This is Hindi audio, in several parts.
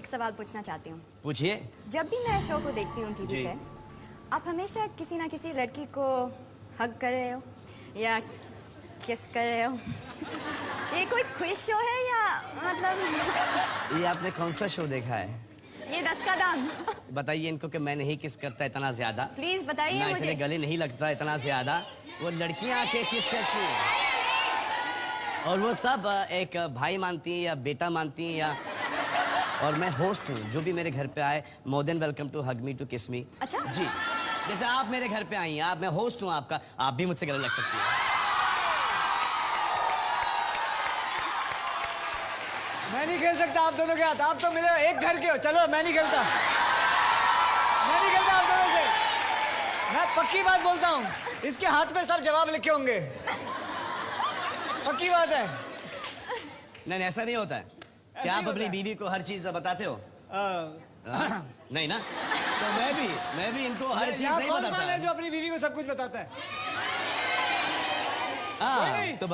एक सवाल पूछना चाहती हूँ। पूछिए। जब भी मैं शो को देखती हूँ टीवी पे, आप हमेशा किसी ना किसी लड़की को हग कर रहे हो या किस कर रहे हो। ये कोई क्विज शो है या मतलब? ये आपने कौन सा शो देखा है? ये 10 का दाम। बताइए इनको कि मैं नहीं किस करता इतना ज्यादा। प्लीज बताइए ना मुझे। इतने गले नहीं लगता इतना ज्यादा। वो लड़कियां आके किस करती हैं और वो सब एक भाई मानती है या बेटा मानती है या। और मैं होस्ट हूँ, जो भी मेरे घर पे आए more than welcome to hug me to kiss me. अच्छा जी, जैसे आप मेरे घर पे आई हैं, आप मैं होस्ट हूँ आपका, आप भी मुझसे गले लग सकती हैं। मैं नहीं खेल सकता आप दोनों के हाथ, आप तो मिले एक घर के हो। चलो मैं नहीं खेलता, मैं नहीं खेलता आप दोनों से। मैं पक्की बात बोलता हूँ, इसके हाथ पे सब जवाब लिखे होंगे, पक्की बात है। नहीं ऐसा नहीं होता है। क्या आप अपनी बीवी को हर चीज बताते हो? नहीं ना, तो मैं भी इनको हर चीज नहीं कौन बताता। है जो अपनी बीवी को सब कुछ बताता है? तो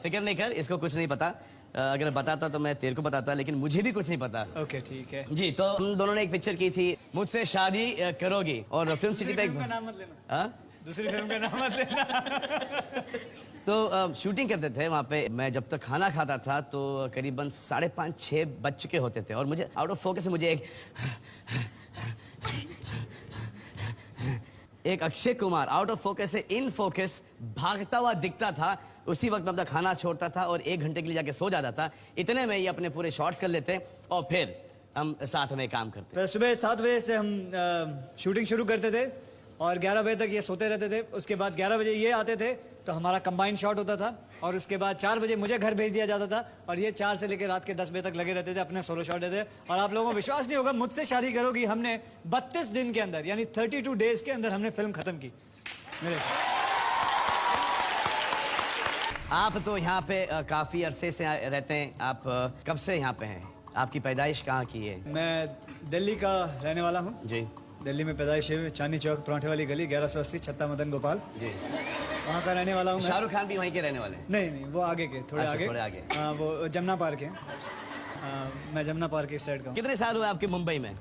फिक्र नहीं कर, इसको कुछ नहीं पता। अगर बताता तो मैं तेरे को बताता, लेकिन मुझे भी कुछ नहीं पता। ओके ठीक है जी, तो हम दोनों ने एक पिक्चर की थी, मुझसे शादी करोगी, और फिल्म सिटी पे का नाम मत लेना। हाँ? दूसरी फिल्म का नाम मत लेना। तो शूटिंग करते थे वहाँ पे। मैं जब तक खाना खाता था तो करीबन 5:30-6 बज चुके होते थे और मुझे आउट ऑफ फोकस मुझे एक Akshay Kumar out of focus से इन फोकस भागता हुआ दिखता था। उसी वक्त मैं अपना खाना छोड़ता था और 1 घंटे के लिए जाके सो जाता था। इतने में ही अपने पूरे शॉट्स कर लेते और फिर हम साथ में काम करते। तो सुबह 7 बजे से हम शूटिंग शुरू करते थे और 11 बजे तक ये सोते रहते थे। उसके बाद 11 बजे ये आते थे तो हमारा कंबाइंड शॉट होता था और उसके बाद 4 बजे मुझे घर भेज दिया जाता था और ये 4 से लेकर रात के 10 बजे तक लगे रहते थे अपने सोलो शॉट देते। और आप लोगों को विश्वास नहीं होगा, मुझसे शादी करोगी हमने 32 दिन के अंदर यानी 32 डेज के अंदर हमने फिल्म खत्म की मेरे। आप तो यहाँ पे काफी अरसे से रहते हैं। आप कब से यहाँ पे हैं? आपकी पैदाइश कहाँ की है? मैं दिल्ली का रहने वाला हूँ जी, दिल्ली में पैदाइश है, चांदनी चौक परांठे वाली गली 1180 छत्ता मदन गोपाल जी। वहाँ का रहने वाला हूँ। शाहरुख खान भी वहीं के रहने वाले हैं? नहीं वो आगे के थोड़े अच्छा, आगे, थोड़े आगे। वो जमुना पार्क है। मैं जमुना पार्क के इस साइड का हूँ। कितने साल हुए आपके मुंबई में?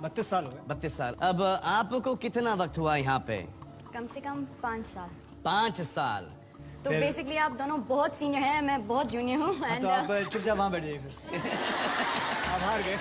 32 साल हो गए। 32 साल। अब आपको कितना वक्त हुआ यहाँ पे? कम से कम 5 साल। 5 साल। तो बेसिकली आप दोनों बहुत सीनियर हैं, मैं बहुत जूनियर हूँ। तो आप चुपचाप वहाँ बैठ जाइए फिर। आप हार गए।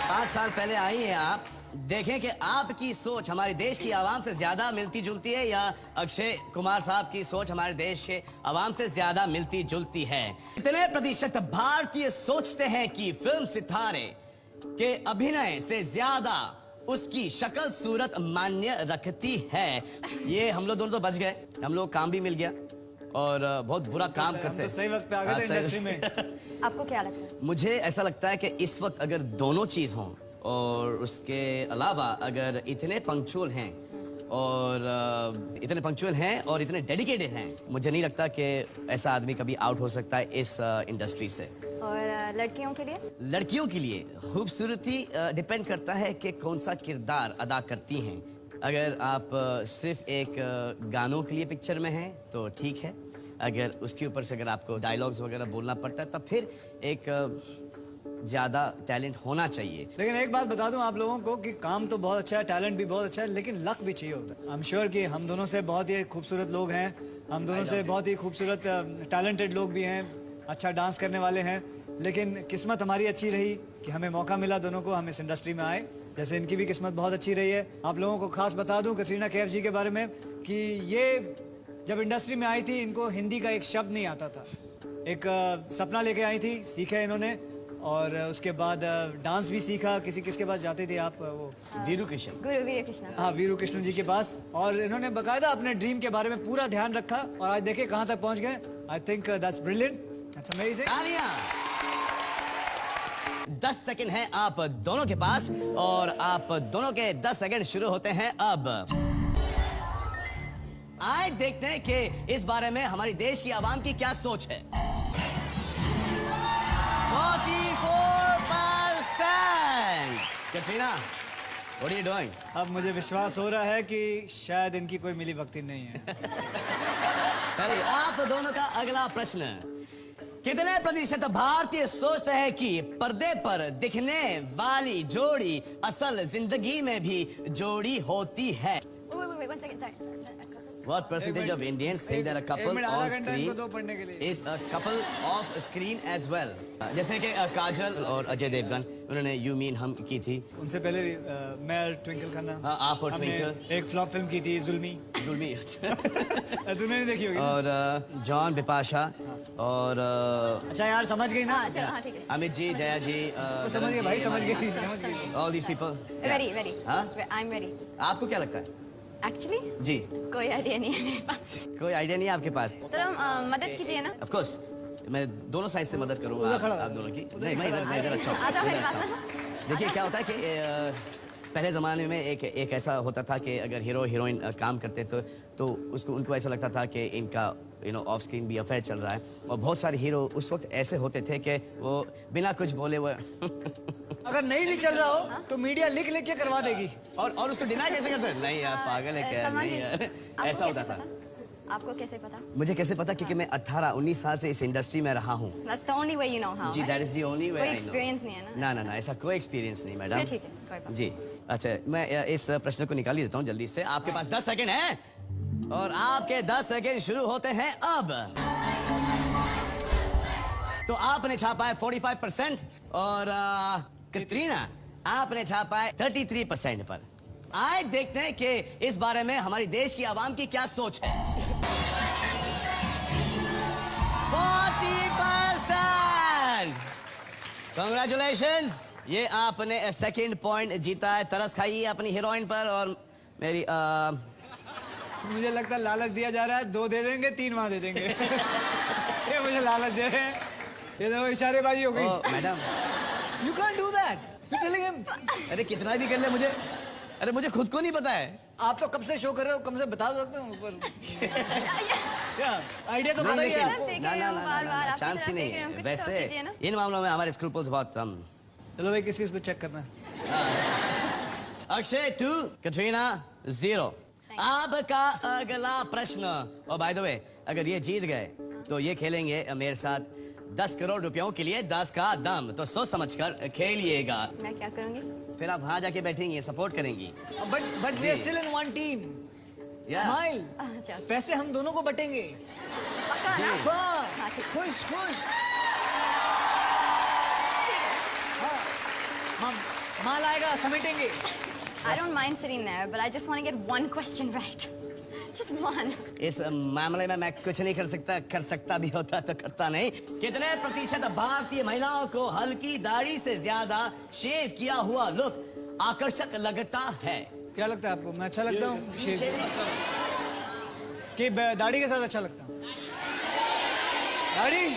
5 साल पहले आई हैं आप। देखें कि आपकी सोच हमारे देश की आवाम से ज्यादा मिलती जुलती है या अक्षय कुमार साहब की सोच हमारे देश के आवाम से ज्यादा मिलती जुलती है। कितने प्रतिशत भारतीय सोचते हैं कि फिल्म सितारे के अभिनय से ज्यादा उसकी शक्ल सूरत मान्य रखती है? ये हम लोग दोनों तो बच गए, हम लोग काम भी मिल गया और बहुत बुरा काम करते हैं। तो सही वक्त पे आ गए थे इंडस्ट्री में। आपको क्या लगता है? मुझे ऐसा लगता है कि इस वक्त अगर दोनों चीज हों और उसके अलावा अगर इतने पंक्चुअल हैं और इतने डेडिकेटेड हैं, मुझे नहीं लगता कि ऐसा आदमी कभी आउट हो सकता है इस इंडस्ट्री से। और लड़कियों के लिए? लड़कियों के लिए खूबसूरती डिपेंड करता है कि कौन सा किरदार अदा करती हैं। अगर आप सिर्फ एक गानों के लिए पिक्चर में हैं तो ठीक है। अगर उसके ऊपर से अगर आपको डायलॉग्स वगैरह बोलना पड़ता है तब फिर एक ज्यादा टैलेंट होना चाहिए। लेकिन एक बात बता दूं आप लोगों को कि काम तो बहुत अच्छा है, टैलेंट भी बहुत अच्छा है, लेकिन लक भी चाहिए होता है। आई एम श्योर कि हम दोनों से बहुत ही खूबसूरत लोग हैं, हम दोनों से बहुत ही खूबसूरत टैलेंटेड लोग भी हैं, अच्छा डांस करने वाले हैं, लेकिन किस्मत हमारी अच्छी रही कि हमें मौका मिला दोनों को, हम इस इंडस्ट्री में आए। जैसे इनकी भी किस्मत बहुत अच्छी रही है। आप लोगों को खास बता दूं कटरीना कैफ जी के बारे में कि ये जब इंडस्ट्री में आई थी इनको हिंदी का एक शब्द नहीं आता था। एक सपना लेके आई थी, सीखा इन्होंने और उसके बाद डांस भी सीखा। किसके पास जाते थे आप? वो वीरू कृष्ण, गुरु वीरू कृष्ण। हाँ, वीरू कृष्ण जी के पास। और इन्होंने बकायदा अपने ड्रीम के बारे में पूरा ध्यान रखा और आज देखिए कहाँ तक पहुँच गए। I think that's brilliant, that's amazing. 10 second है आप दोनों के पास और आप दोनों के 10 सेकंड शुरू होते हैं अब। आए देखते हैं कि इस बारे में हमारी देश की आवाम की क्या सोच है। 44%। Katrina, what are you doing? अब मुझे विश्वास हो रहा है कि शायद इनकी कोई मिली भगती नहीं है। आप दोनों का अगला प्रश्न। कितने प्रतिशत भारतीय सोचते हैं कि पर्दे पर दिखने वाली जोड़ी असल जिंदगी में भी जोड़ी होती है? Wait, 1 second, sorry. What percentage of Indians think that a couple minute, on आधा घंटा screen इनको दो पढ़ने के लिए। is a couple off screen as well? जैसे कि काजल और अजय देवगन, उन्होंने यू मीन हम की थी। उनसे पहले भी मैं और ट्विंकल खन्ना, हाँ, आप और हमने ट्विंकल। एक फ्लॉप फिल्म की थी जुल्मी। जुल्मी। तूने नहीं देखी होगी ना? और जॉन बिपाशा और अच्छा यार समझ गई ना? हाँ, चलो, हाँ, ठीक है। अमित जी, जया जी, वो समझ गए भाई, समझ गए, समझ गए। All these people. Ready. हाँ? I'm ready. आपको क्या लगता है? Actually, जी, कोई आइडिया नहीं है मेरे पास। कोई आइडिया नहीं है आपके पास? तो हम मदद कीजिए ना। ऑफ कोर्स मैं दोनों साइड से मदद करूंगा उधर खड़ा आप दोनों की। नहीं, मैं इधर अच्छा हूँ। आ जाओ मेरे पास अच्छा ना। हूँ। देखिए क्या होता है कि पहले ज़माने में एक ऐसा होता था कि अगर हीरो हीरोइन काम करते तो उनको ऐसा लगता था कि इनका ऑफ स्क्रीन भी अफेयर चल रहा है। और बहुत सारे हीरो उस वक्त ऐसे होते थे कि वो बिना कुछ बोले वो अगर नहीं भी चल रहा हो तो मीडिया लिख लिख के करवा देगी। और उसको डिनाई कैसे करते? नहीं यार, पागल है क्या? नहीं समझिए। यार, आपको ऐसा होता कैसे था। पता? आपको कैसे पता? मुझे कैसे पता? क्योंकि मैं 18-19 साल से इस इंडस्ट्री में रहा हूँ। That's the only way you know how. जी, right? That is the only way कोई आई नो। experience नहीं है ना? ना, ऐसा कोई एक्सपीरियंस नहीं मैडम। ठीक है, कोई बात जी, अच्छा मैं इस प्रश्न को निकाल ही देता हूँ जल्दी से। आपके पास 10 सेकंड है और आपके 10 सेकंड शुरू होते हैं अब। तो आपने छापा है 45% और कटरीना आपने छापा है 33% पर। आए देखते हैं कि इस बारे में हमारी देश की आवाम की क्या सोच है। 40%। Congratulations, ये आपने सेकंड पॉइंट जीता है। तरस खाइए अपनी हीरोइन पर और मेरी मुझे लगता है लालच दिया जा रहा है, 2 दे देंगे, 3 वहां दे देंगे। ये मुझे लालच दे रहे हैं। ये तो इशारेबाजी हो गई। Madam, You can't do that. You're telling him. अरे कितना भी कर ले मुझे खुद को नहीं पता है। आप तो कब से शो कर रहे हो, कम से बता सकते हो ऊपर। क्या आइडिया तो पता ही है आपको। देख रहे हैं हम बार-बार, आपकी चांस ही तरफ नहीं देख रहे हैं, है। कुछ तो वैसे कीजिए ना। इन मामलों में हमारे स्क्रूपल्स बहुत कम। चलो भाई, किस को चेक करना है? अक्षय 2, कटरीना 0। आपका अगला प्रश्न, और बाय द वे अगर ये जीत गए तो ये खेलेंगे मेरे साथ 10 करोड़ रुपयों के लिए 10 का दम। तो सोच समझकर खेलिएगा। मैं क्या करूंगी? फिर आप वहां जाके बैठेंगी, सपोर्ट करेंगी। But we are still in one team. Yeah. Smile. अच्छा, पैसे हम दोनों को बटेंगे। पक्का ना? वाह, हाँ, ठीक। खुश खुश। हाँ, हम माल आएगा समेटेंगे। I don't mind sitting there, but I just want to get one question right. Just one. इस मामले में मैं कुछ नहीं कर सकता भी होता तो करता नहीं। कितने प्रतिशत भारतीय महिलाओं को हल्की दाढ़ी से ज्यादा शेव किया हुआ लुक आकर्षक लगता है? क्या लगता है आपको? मैं अच्छा लगता हूँ कि दाढ़ी के साथ अच्छा लगता हूँ? दाढ़ी?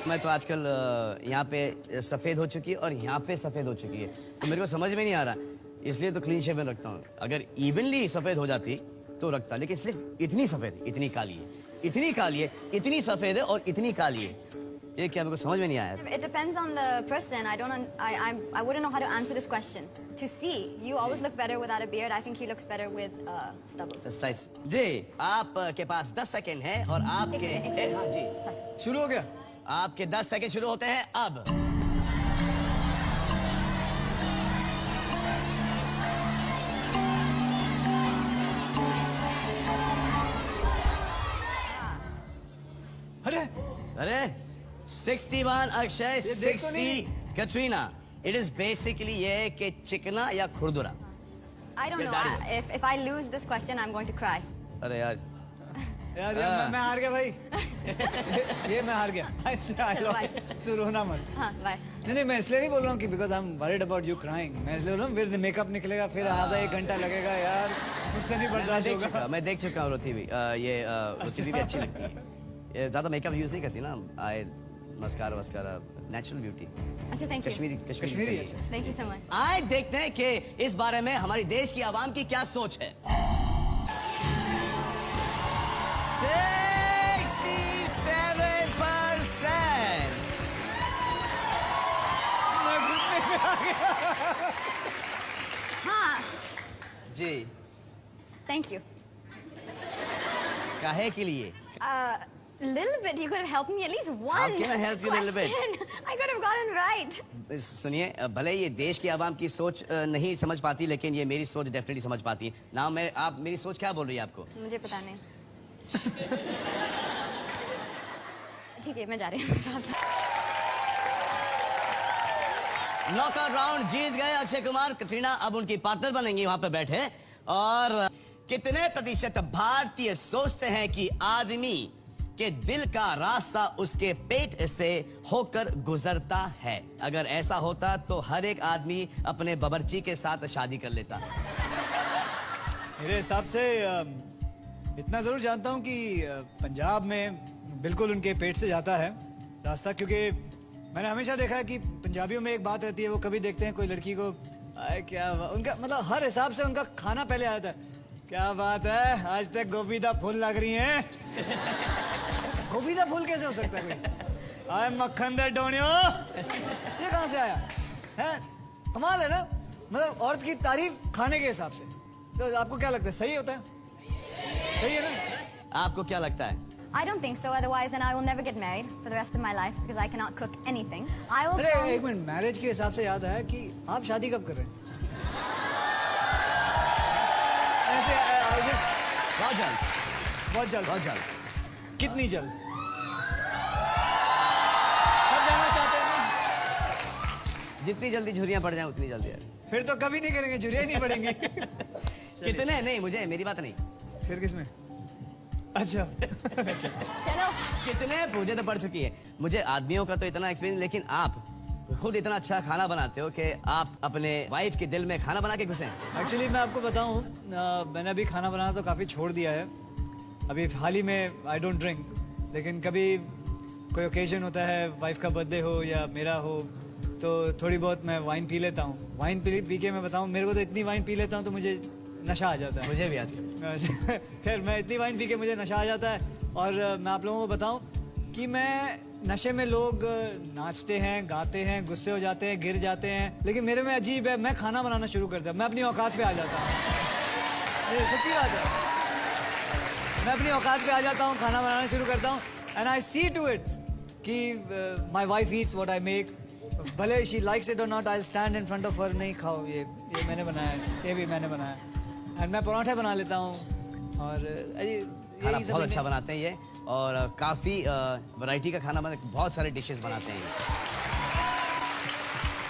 मैं तो आजकल यहाँ पे सफेद हो चुकी है और यहाँ पे सफेद हो चुकी है, तो मेरे को समझ में नहीं आ रहा, इसलिए तो क्लीन शेव में रखता हूँ। अगर इवनली सफेद हो जाती तो रखता, लेकिन सिर्फ इतनी सफेद, इतनी काली है, इतनी काली है, इतनी सफेद है और इतनी काली है। ये क्या मेरे को समझ में नहीं आया। It depends on the person. I wouldn't know how to answer this question. To see, you always look better without a beard. I think he looks better with stubble. Slice. जी, आपके पास 10 सेकंड है और आपके हाँ जी, Sorry. शुरू हो गया? आपके 10 सेकंड शुरू होते हैं अब। अरे 61 अक्षय, ये देख तो 60 नहीं। कटरीना। इट इज बेसिकली ये कि चिकना या खुरदुरा। I don't Yeah, know. that If I lose this question, I'm going to cry. अरे यार, यार मैं हार गया भाई। ये मैं हार गया। तू रोना मत। हाँ, bye. नहीं मैं इसलिए नहीं बोल रहा हूँ कि because I am worried about you crying. मैं इसलिए बोल रहा हूँ फिर मेकअप निकलेगा, फिर आधा 1 घंटा लगेगा यार, मुझसे नहीं बर्दाश्त होगा। मैं देख चुका हूँ रोती भी। ये रोती भी अच्छी लगती है। ये ज्यादा मेकअप यूज नहीं करती ना। आई मस्कारा वस्कारा, नेचुरल ब्यूटी। अच्छा, thank you. कश्मीरी अच्छा। Thank you so much. आए देखते हैं कि इस बारे में हमारी देश की आवाम की क्या सोच है। 67%। हाँ, जी, thank you. काहे के लिए? Little bit. You could have helped me at least one. can I help you a little bit? question. I could have gotten right. सुनिए, भले ये देश की आवाम की सोच नहीं समझ पाती, लेकिन ये मेरी सोच डेफिनेटली समझ पाती है ना। आप मेरी सोच क्या बोल रही है आपको? मुझे पता नहीं। ठीक है, मैं जा रही हूँ। नॉकआउट राउंड जीत गए अक्षय कुमार। कटरीना अब उनकी पार्टनर बनेंगी वहां पे बैठे। और कितने प्रतिशत भारतीय सोचते हैं कि आदमी के दिल का रास्ता उसके पेट से होकर गुजरता है? अगर ऐसा होता तो हर एक आदमी अपने बावर्ची के साथ शादी कर लेता। मेरे हिसाब से इतना ज़रूर जानता हूँ कि पंजाब में बिल्कुल उनके पेट से जाता है रास्ता, क्योंकि मैंने हमेशा देखा है कि पंजाबियों में एक बात रहती है, वो कभी देखते हैं कोई लड़की को, आए क्या उनका मतलब हर हिसाब से उनका खाना पहले आ जाता है। क्या बात है, आज तक गोभी दा फूल लग रही हैं। गोभी दा फूल कैसे हो सकता है कोई? आए मक्खन दे डोनियो, ये कहाँ से आया है? कमाल है ना, मतलब औरत की तारीफ खाने के हिसाब से। तो आपको क्या लगता है, सही होता है? सही है ना? आपको क्या लगता है? I don't think so. Otherwise, then I will never get married for the rest of my life because I cannot cook anything. I will. अरे एक मिनट, मैरिज के हिसाब से याद आया कि आप शादी कब कर रहे हैं? ऐसे बहुत जल्द, बहुत जल्द। बहुत जल्द। कितनी जल्द? सब जाना चाहते हैं ना? जितनी जल्दी झुर्रियां पड़ जाएं उतनी जल्दी है। फिर तो कभी नहीं करेंगे, झुर्रियां नहीं पड़ेंगी। कितने? नहीं, मुझे मेरी बात नहीं। फिर किसमें? अच्छा। चलो। कितने पूजे तो पड़ चुकी है। मुझे आदमियों का तो इतना एक्सपीरियंस, लेकिन आप खुद इतना अच्छा खाना बनाते हो कि आप अपने वाइफ के दिल में खाना बना के घुसे। एक्चुअली मैं आपको बताऊं, मैंने अभी खाना बनाना तो काफ़ी छोड़ दिया है। अभी हाल ही में आई डोंट ड्रिंक, लेकिन कभी कोई ओकेजन होता है, वाइफ का बर्थडे हो या मेरा हो, तो थोड़ी बहुत मैं वाइन पी लेता हूँ। वाइन पी के मैं बताऊँ, मेरे को तो इतनी वाइन पी लेता हूँ तो मुझे नशा आ जाता है। मुझे भी आज खैर मैं इतनी वाइन पी के मुझे नशा आ जाता है। और मैं आप लोगों को बताऊं कि मैं नशे में लोग नाचते हैं, गाते हैं, गुस्से हो जाते हैं, गिर जाते हैं, लेकिन मेरे में अजीब है, मैं खाना बनाना शुरू करता हूँ। मैं अपनी औकात पे आ जाता हूँ, ये सच्ची बात है। मैं अपनी औकात पे आ जाता हूँ, खाना बनाना शुरू करता हूँ। And I see to it कि my wife eats what I make, भले शी लाइक्स इट और not, I stand in front of her, नहीं खाओ, ये मैंने बनाया है, ये भी मैंने बनाया है। एंड मैं पराठे बना लेता हूँ और खाना बहुत अच्छा बनाते हैं ये, और काफ़ी वैरायटी का खाना बहुत सारे डिशेस बनाते हैं।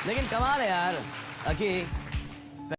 लेकिन कमाल है यार कि